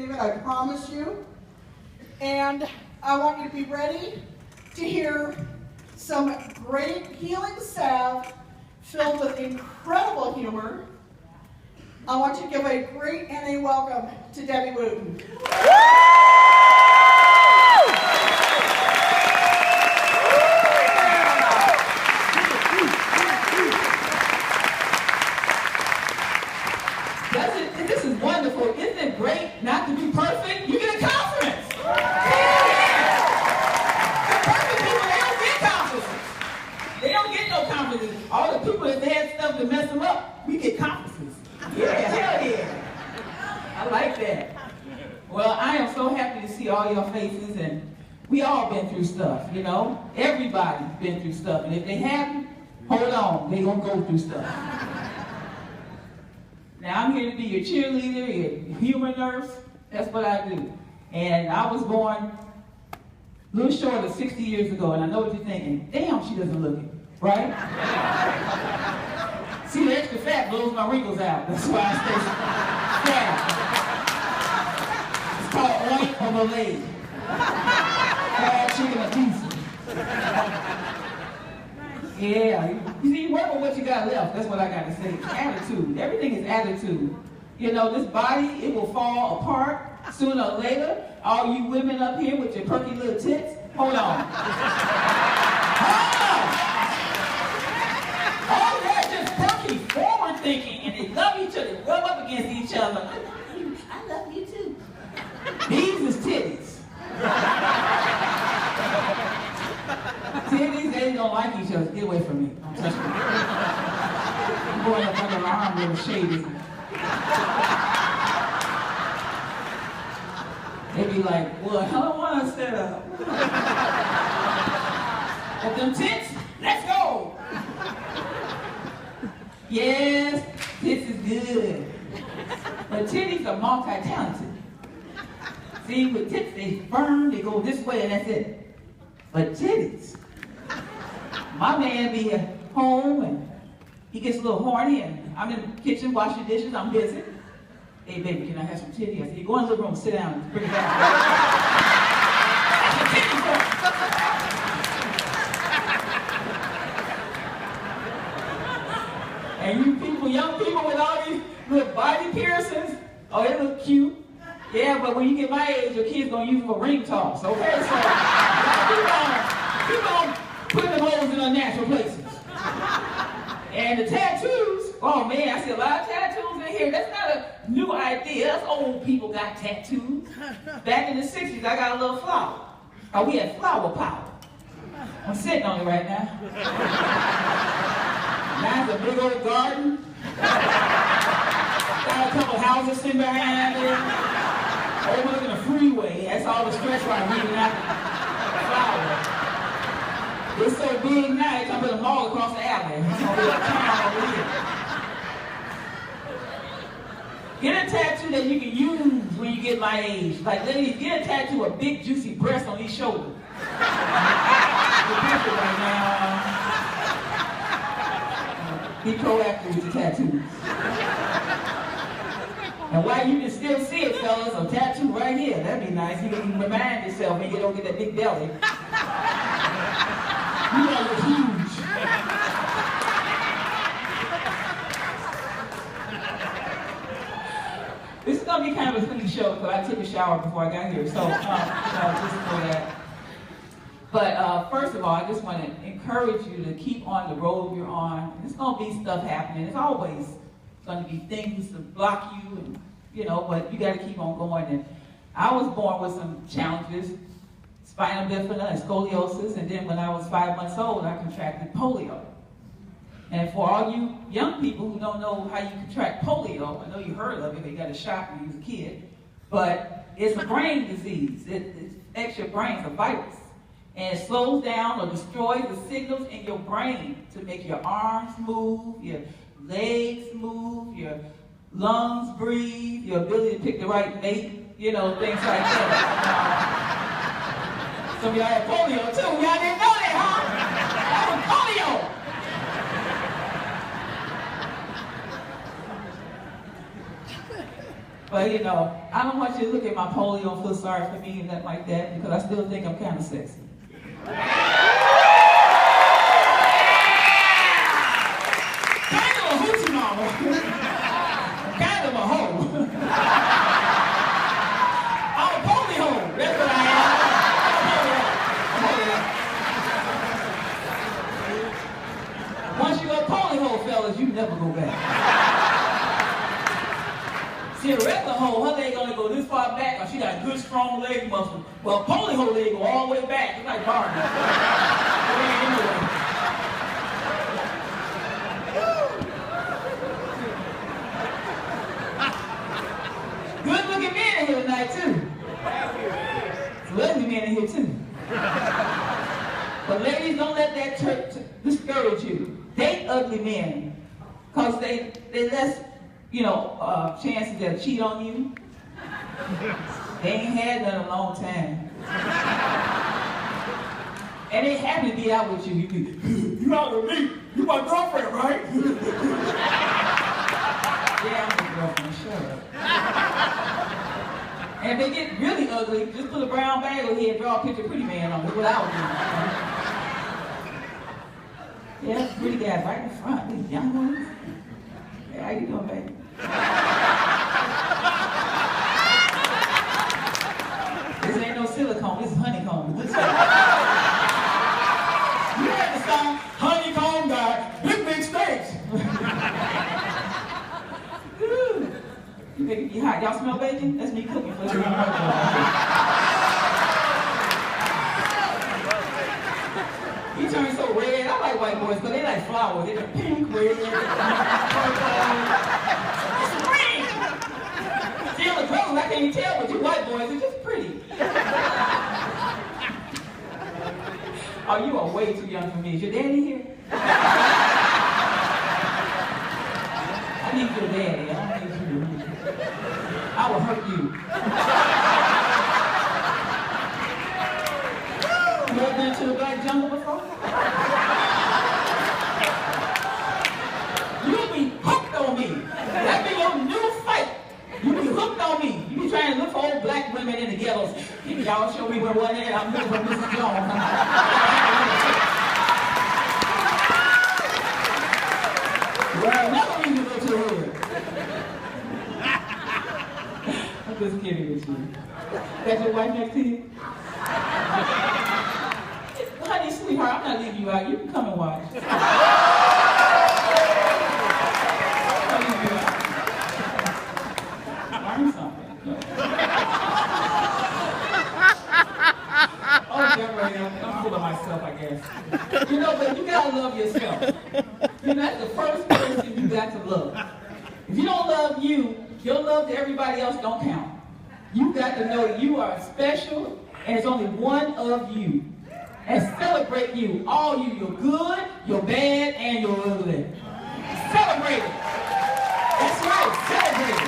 any of it, I promise you. And I want you to be ready to hear some great healing salve filled with incredible humor. I want you to give a great and a welcome to Debbie Wooten. This is wonderful. Isn't it great not to be perfect? You get a conference. Yeah. The perfect people, they don't get conferences. They don't get no conferences. All the people that had stuff to mess them up, we get conferences. Yeah, hell yeah. I like that. Well, I am so happy to see all your faces, and we all been through stuff, you know? Everybody's been through stuff, and if they haven't, hold on, they gonna go through stuff. Now, I'm here to be your cheerleader, your humor nurse. That's what I do. And I was born a little short of 60 years ago, and I know what you're thinking. Damn, she doesn't look it, right? See, the extra fat blows my wrinkles out. That's why I stay fat. It's called oink of a leg. Fried chicken or pizza. Yeah, you see, you work with what you got left. That's what I got to say. Attitude. Everything is attitude. You know, this body, it will fall apart sooner or later. All you women up here with your perky little tits, hold on. Hold on. Oh, they're just perky, forward thinking, and they love each other, rub up against each other. I love you too. These is titties. Titties, they don't like each other. Get away from me. Don't touch me. I'm going up under my arm where the shade is. They be like, well, I don't want to set up. But them tits, let's go. Yes, tits is good. But titties are multi-talented. See, with tits, they firm, they go this way, and that's it. But titties, my man be at home and he gets a little horny and I'm in the kitchen washing dishes, I'm busy. Hey baby, can I have some titties? I said, you go in the living room, sit down and bring it back. That's a titty for. And you people, young people with all these little body piercings, oh, they look cute. Yeah, but when you get my age, your kids gonna use them for ring toss, okay? So, keep on putting them holes in unnatural places. And the tattoos, oh man, I see a lot of tattoos in here. That's not a new idea. Us old people got tattoos. Back in the 60s, I got a little flower. Oh, we had flower power. I'm sitting on it right now. Mine's a big old garden. Got a couple houses sitting behind it. Overlooking the freeway. That's all the stretch line leaving out the flower. It's so big now, they come to the mall across the alley. It's gonna be a town over here. Get a tattoo that you can use when you get my age. Like, ladies, get a tattoo of big, juicy breasts on each shoulder. You're perfect right now. Be proactive with your tattoos. And while you can still see it, fellas, a tattoo right here, that'd be nice. You can remind yourself when you don't get that big belly. You all look huge. This is going to be kind of a funny show because I took a shower before I got here, so just for that. But first of all, I just want to encourage you to keep on the road you're on. There's going to be stuff happening. There's always going to be things to block you, and you know, but you got to keep on going. And I was born with some challenges, spinal bifida and scoliosis, and then when I was 5 months old, I contracted polio. And for all you young people who don't know how you contract polio, I know you heard of it, they got a shot when you was a kid, but it's a brain disease. It affects your brain, it's a virus. And it slows down or destroys the signals in your brain to make your arms move, your legs move, your lungs breathe, your ability to pick the right mate, you know, things like that. Some of y'all had polio too. Y'all didn't know that, huh? That was polio. But you know, I don't want you to look at my polio and feel sorry for me and nothing like that, because I still think I'm kind of sexy. Kind of a hoochie mama. Kind of a hoe. I'm a poly hoe. That's what I am. Once you're a poly hoe, fellas, you never go back. See, a regular hoe, her leg only go this far back, or she got good, strong leg muscle. Well, a poly hoe leg go all the way back. It's like Barbie. Good-looking men in here tonight, too. Some ugly men in here, too. But ladies, don't let that discourage you. Date ugly men, because they less, chances they'll cheat on you. They ain't had that in a long time. And they happy to be out with you. You out with me? You my girlfriend, right? Yeah, I'm your girlfriend, shut up. And if they get really ugly, just put a brown bag over here and draw a picture of Pretty Man on it. That's what I would do. Yeah, pretty guys right in front, these young ones. Hey, how you doing, baby? This ain't no silicone, this is honeycomb. You heard the song, honeycomb got big steaks. You make me hot. Y'all smell bacon? That's me cooking for you. He turned so red. I like white boys, but they like flowers. They're pink, red, purple. It's green. See, on the clothes, I can't even tell, but you white boys are just pretty. Oh, you are way too young for me. Is your daddy here? I need your daddy. I don't need you. I will hurt you. You ever been to the Black Jungle before? You'll be hooked on me. That'll be your new fight. You'll be hooked on me. You be trying to look for old black women in the ghettos. Y'all show me where one is. I'm looking for Mrs. Jones. Well, another reason to go to the hood. I'm just kidding with you. That's your wife next to you? Honey, sweetheart, I'm not leaving you out. You can come and watch. Learn something. Oh, Deborah, I'm full of myself, I guess. But you gotta love yourself. That's the first person you got to love. If you don't love you, your love to everybody else don't count. You got to know that you are special, and it's only one of you. And celebrate you. All you. You're good, you're bad, and you're ugly. Celebrate it. That's right. Celebrate it.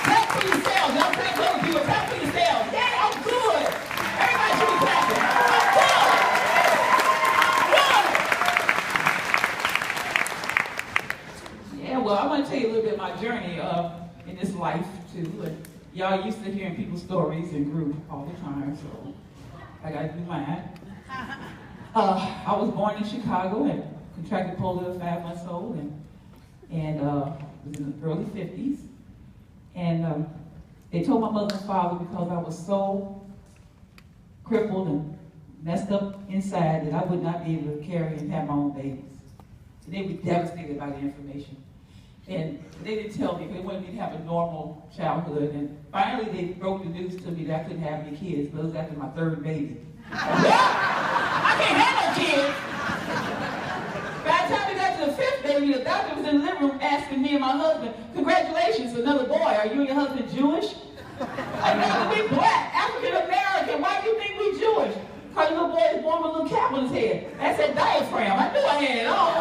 Clap for yourselves. Don't clap for other people. Clap for yourselves. Yeah, I'm good. Everybody should be clapping. I'm good. Good. Yeah, well, I want to tell you a little bit of my journey in this life, too. Y'all used to hearing people's stories in group all the time, so I got to do mine. I was born in Chicago and contracted polio at 5 months old, and was in the early 50s. And they told my mother and father, because I was so crippled and messed up inside, that I would not be able to carry and have my own babies. And they were devastated by the information. And they didn't tell me, they wanted me to have a normal childhood. And finally, they broke the news to me that I couldn't have any kids, but it was after my third baby. I can't have no kids. By the time we got to the 5th baby, the doctor was in the living room asking me and my husband, congratulations, another boy. Are you and your husband Jewish? I know, we black, African American. Why do you think we Jewish? Because your little boy is born with a little cap on his head. That's a diaphragm. I knew I had it all.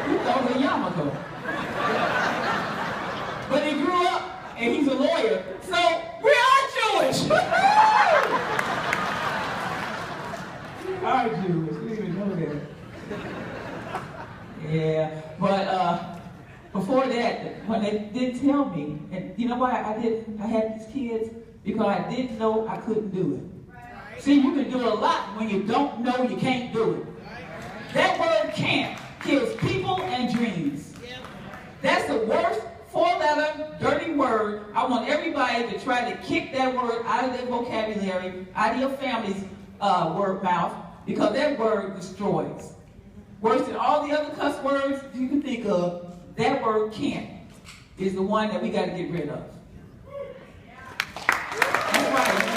You thought it was a yarmulke. But he grew up, and he's a lawyer, so we are Jewish! We are Jewish, we didn't even know that. Yeah, but before that, when they didn't tell me, and you know why I had these kids? Because I didn't know I couldn't do it. See, you can do a lot when you don't know you can't do it. That word can't kills people and dreams. That's the worst four-letter, dirty word. I want everybody to try to kick that word out of their vocabulary, out of your family's word mouth, because that word destroys. Worse than all the other cuss words you can think of, that word can't is the one that we got to get rid of. That's right.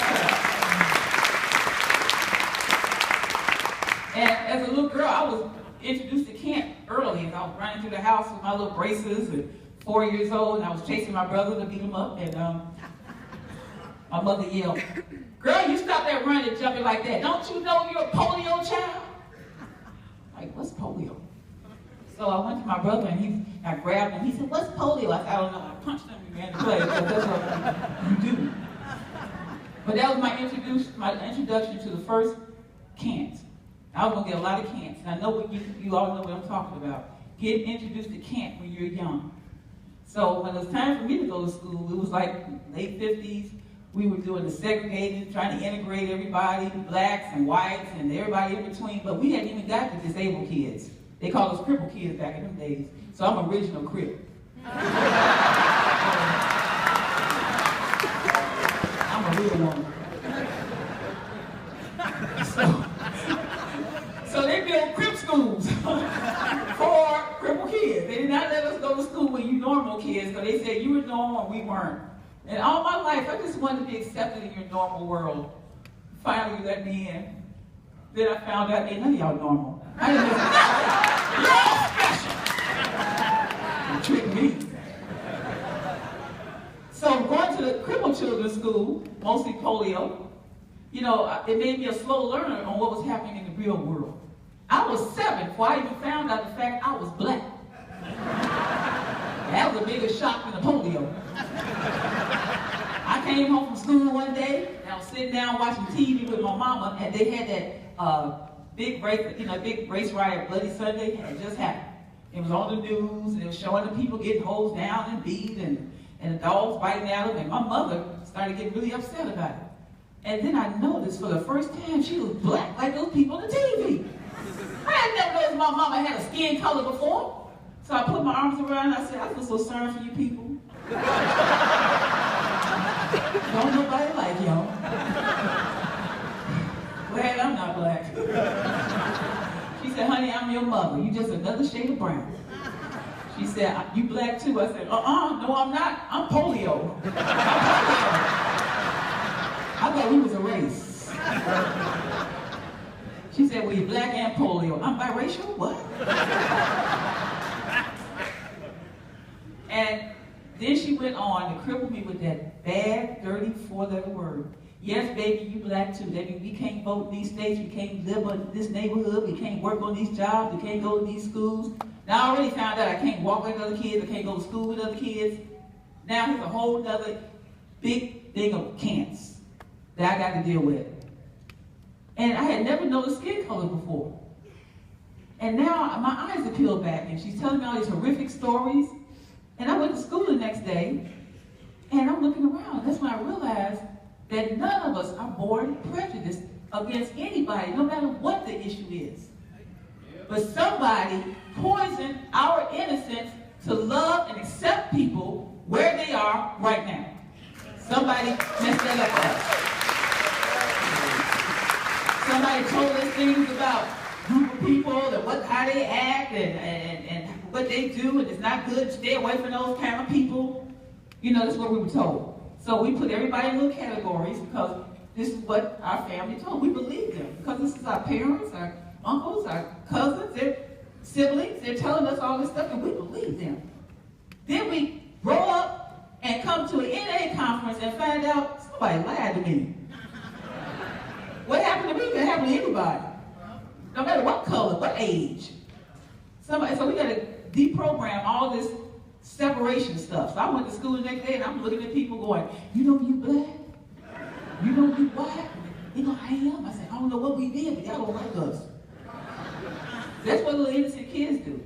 And as a little girl, I was introduced to can't early. As I was running through the house with my little braces at 4 years old, and I was chasing my brother to beat him up, and my mother yelled, "Girl, you stop that running and jumping like that. Don't you know you're a polio child?" Like, what's polio? So I went to my brother, and I grabbed him. He said, "What's polio?" I said, "I don't know." I punched him and ran away, because that's what you do. But that was my introduction to the first can't. I was going to get a lot of can'ts, and I know what you all know what I'm talking about. Get introduced to can't when you're young. So when it was time for me to go to school, it was like late 50s. We were doing the segregated, trying to integrate everybody, blacks and whites and everybody in between, but we hadn't even got the disabled kids. They called us crippled kids back in them days. So I'm original crip. I'm a real woman. So they built crip schools for crippled kids. They did not let us go to school with you normal kids, because they said you were normal and we weren't. And all my life, I just wanted to be accepted in your normal world. Finally, you let me in. Then I found out, hey, none of y'all normal. I didn't know. You're all special. You tricked me. So going to the crippled children's school, mostly polio, you know, it made me a slow learner on what was happening in the real world. I was 7 before I even found out the fact I was black. That was a bigger shock than the polio. I came home from school one day, and I was sitting down watching TV with my mama, and they had that big race riot, Bloody Sunday, had just happened. It was on the news, and it was showing the people getting hosed down and beat, and the dogs biting at them, and my mother started getting really upset about it. And then I noticed for the first time she was black like those people on the TV. I had never noticed my mama had a skin color before. So I put my arms around her and I said, "I feel so sorry for you people. Don't nobody like y'all. Glad I'm not black." She said, "Honey, I'm your mother. You just another shade of brown." She said, "You black too?" I said, "No, I'm not. I'm polio. I'm polio." I thought we was a race. She said, "Well, you're black and polio." I'm biracial? What? And then she went on to cripple me with that bad, dirty, four-letter word. "Yes, baby, you black too. That means we can't vote in these states, we can't live in this neighborhood, we can't work on these jobs, we can't go to these schools." Now I already found out I can't walk like other kids, I can't go to school with other kids. Now here's a whole other big thing of can'ts that I got to deal with. And I had never noticed skin color before. And now my eyes are peeled back, and she's telling me all these horrific stories. And I went to school the next day, and I'm looking around. That's when I realized that none of us are born prejudiced against anybody, no matter what the issue is. But somebody poisoned our innocence to love and accept people where they are right now. Somebody messed that up for us. Somebody told us things about group of people and how they act and what they do, and it's not good. Stay away from those kind of people. You know, that's what we were told. So we put everybody in little categories because this is what our family told. We believe them because this is our parents, our uncles, our cousins, their siblings. They're telling us all this stuff, and we believe them. Then we grow up and come to an NA conference and find out somebody lied to me. What happened to me can happen to anybody, no matter what color, what age. So we got to deprogram all this separation stuff. So I went to school the next day, and I'm looking at people going, "You know you black? You know you white?" You know, "I am." I said, "I don't know what we did, but y'all don't like us." That's what little innocent kids do.